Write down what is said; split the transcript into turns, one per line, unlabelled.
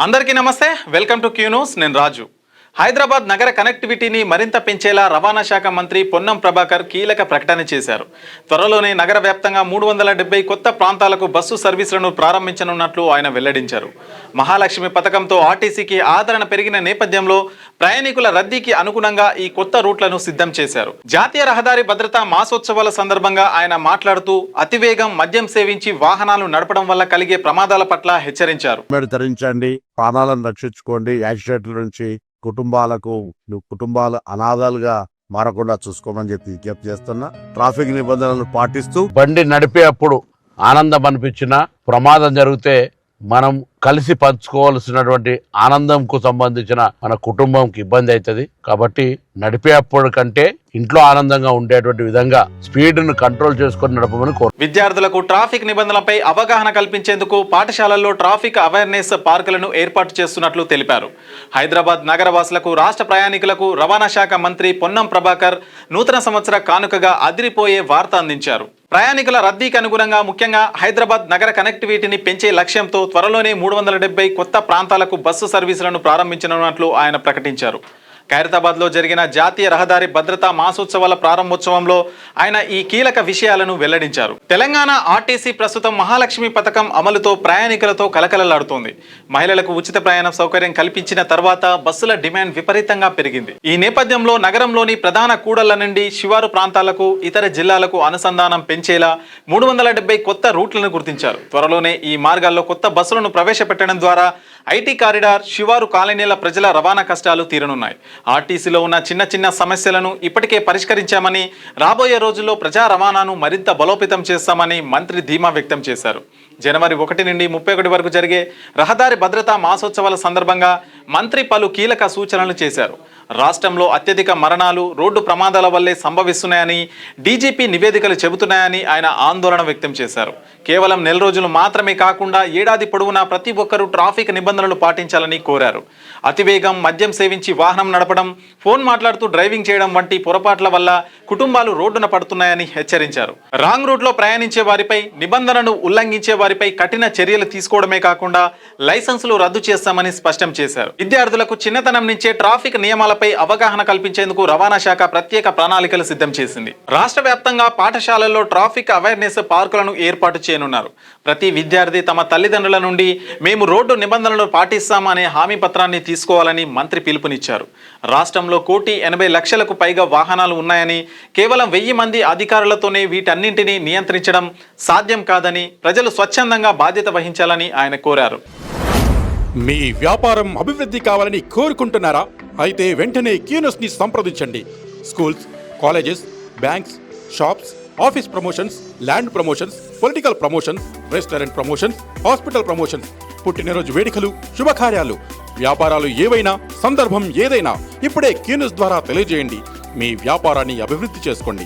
అందరికీ నమస్తే, welcome to Q news. నేను రాజు. హైదరాబాద్ నగర కనెక్టివిటీని మరింత పెంచేలా రవాణా శాఖ మంత్రి పొన్నం ప్రభాకర్ కీలక ప్రకటన చేశారు. త్వరలోనే నగర వ్యాప్తంగా 370 కొత్త ప్రాంతాలకు బస్సు సర్వీసులను ప్రారంభించనున్నట్లు ఆయన వెల్లడించారు. మహాలక్ష్మి పథకంతో ఆర్టీసీకి ఆదరణ పెరిగిన నేపథ్యంలో ప్రయాణికుల రద్దీకి అనుగుణంగా ఈ కొత్త రూట్లను సిద్ధం చేశారు. జాతీయ రహదారి భద్రతా మాసోత్సవాల సందర్భంగా ఆయన మాట్లాడుతూ అతివేగం, మద్యం సేవించి వాహనాలు నడపడం వల్ల కలిగే ప్రమాదాల పట్ల హెచ్చరించారు.
ధరించండి, ప్రాణాలను రక్షించుకోండి, యాక్సిడెంట్ల నుంచి కుటుంబాలు అనాథాలుగా మారకుండా చూసుకోమని చెప్పి విజ్ఞప్తి చేస్తున్నా. ట్రాఫిక్ నిబంధనలను పాటిస్తూ
బండి నడిపేటప్పుడు ఆనందం అనిపించిన ప్రమాదం జరిగితే మనం కలిసి పంచుకోవాల్సినటువంటి ఆనందంకు సంబంధించిన మన కుటుంబంకి ఇబ్బంది అవుతుంది. కాబట్టి నడిపేటప్పుడు కంటే ఇంట్లో ఆనందంగా ఉండేటువంటి విధంగా స్పీడ్ ను కంట్రోల్ చేసుకొని నడపమని కోరు.
విద్యార్థులకు ట్రాఫిక్ నిబంధనలపై అవగాహన కల్పించేందుకు పాఠశాలల్లో ట్రాఫిక్ అవేర్నెస్ పార్కులను ఏర్పాటు చేస్తున్నట్లు తెలిపారు. హైదరాబాద్ నగరవాసులకు, రాష్ట్ర ప్రయాణికులకు రవాణా శాఖ మంత్రి పొన్నం ప్రభాకర్ నూతన సంవత్సర కానుకగా అదిరిపోయే వార్త అందించారు. ప్రయాణికుల రద్దీకి అనుగుణంగా ముఖ్యంగా హైదరాబాద్ నగర కనెక్టివిటీని పెంచే లక్ష్యంతో త్వరలోనే 370 కొత్త ప్రాంతాలకు బస్సు సర్వీసులను ప్రారంభించనున్నట్లు ఆయన ప్రకటించారు. ఖైరతాబాద్లో జరిగిన జాతీయ రహదారి భద్రతా మాసోత్సవాల ప్రారంభోత్సవంలో ఆయన ఈ కీలక విషయాలను వెల్లడించారు. తెలంగాణ ఆర్టీసీ ప్రస్తుతం మహాలక్ష్మి పథకం అమలుతో ప్రయాణికులతో కలకలలాడుతోంది. మహిళలకు ఉచిత ప్రయాణ సౌకర్యం కల్పించిన తర్వాత బస్సుల డిమాండ్ విపరీతంగా పెరిగింది. ఈ నేపథ్యంలో నగరంలోని ప్రధాన కూడళ్ల నుండి శివారు ప్రాంతాలకు, ఇతర జిల్లాలకు అనుసంధానం పెంచేలా 370 కొత్త రూట్లను గుర్తించారు. త్వరలోనే ఈ మార్గాల్లో కొత్త బస్సులను ప్రవేశపెట్టడం ద్వారా ఐటీ కారిడార్, శివారు కాలనీల ప్రజల రవాణా కష్టాలు తీరనున్నాయి. ఆర్టీసీలో ఉన్న చిన్న సమస్యలను ఇప్పటికే పరిష్కరించామని, రాబోయే రోజుల్లో ప్రజా రవాణాను మరింత బలోపేతం చేస్తామని మంత్రి ధీమా వ్యక్తం చేశారు. జనవరి 1 నుండి 31 వరకు జరిగే రహదారి భద్రతా మాసోత్సవాల సందర్భంగా మంత్రి పలు కీలక సూచనలు చేశారు. రాష్ట్రంలో అత్యధిక మరణాలు రోడ్డు ప్రమాదాల వల్లే సంభవిస్తున్నాయని డీజీపీ నివేదికలు చెబుతున్నాయని ఆయన ఆందోళన వ్యక్తం చేశారు. కేవలం నెల రోజులు మాత్రమే కాకుండా ఏడాది పొడవునా ప్రతి ఒక్కరూ ట్రాఫిక్ నిబంధనలు పాటించాలని కోరారు. అతివేగం, మద్యం సేవించి వాహనం నడపడం, ఫోన్ మాట్లాడుతూ డ్రైవింగ్ చేయడం వంటి పొరపాట్ల వల్ల కుటుంబాలు రోడ్డున పడుతున్నాయని హెచ్చరించారు. రాంగ్ రూట్లో ప్రయాణించే వారిపై, నిబంధనలను ఉల్లంఘించే వారిపై కఠిన చర్యలు తీసుకోవడమే కాకుండా లైసెన్సులు రద్దు చేస్తామని స్పష్టం చేశారు. విద్యార్థులకు చిన్నతనం నుంచే ట్రాఫిక్ నియమాలపై అవగాహన కల్పించేందుకు రవాణా శాఖ ప్రత్యేక ప్రణాళికలు సిద్ధం చేసింది. రాష్ట్ర వ్యాప్తంగా పాఠశాలల్లో ట్రాఫిక్ అవేర్నెస్ పార్కులను ఏర్పాటు చేయనున్నారు. ప్రతి విద్యార్థి తమ తల్లిదండ్రుల నుండి మేము రోడ్డు నిబంధనలు పాటిస్తామనే హామీ పత్రాన్ని తీసుకోవాలని మంత్రి పిలుపునిచ్చారు. రాష్ట్రంలో 1,80,00,000కు పైగా వాహనాలు ఉన్నాయని, కేవలం 1000 మంది అధికారులతోనే వీటన్నింటినీ నియంత్రించడం సాధ్యం కాదని, ప్రజలు స్వచ్ఛందంగా బాధ్యత వహించాలని ఆయన కోరారు.
మీ వ్యాపారం అభివృద్ధి కావాలని కోరుకుంటున్నారా? అయితే వెంటనే క్యూ న్యూస్ ని సంప్రదించండి. Schools, colleges, banks, shops, office promotions, land promotions, political promotions, restaurant promotions, hospital promotions, పుట్టినరోజు వేడుకలు, శుభకార్యాలు, వ్యాపారాలు ఏవైనా, సందర్భం ఏదైనా ఇప్పుడే క్యూ న్యూస్ ద్వారా తెలియజేయండి. మీ వ్యాపారాన్ని అభివృద్ధి చేసుకోండి.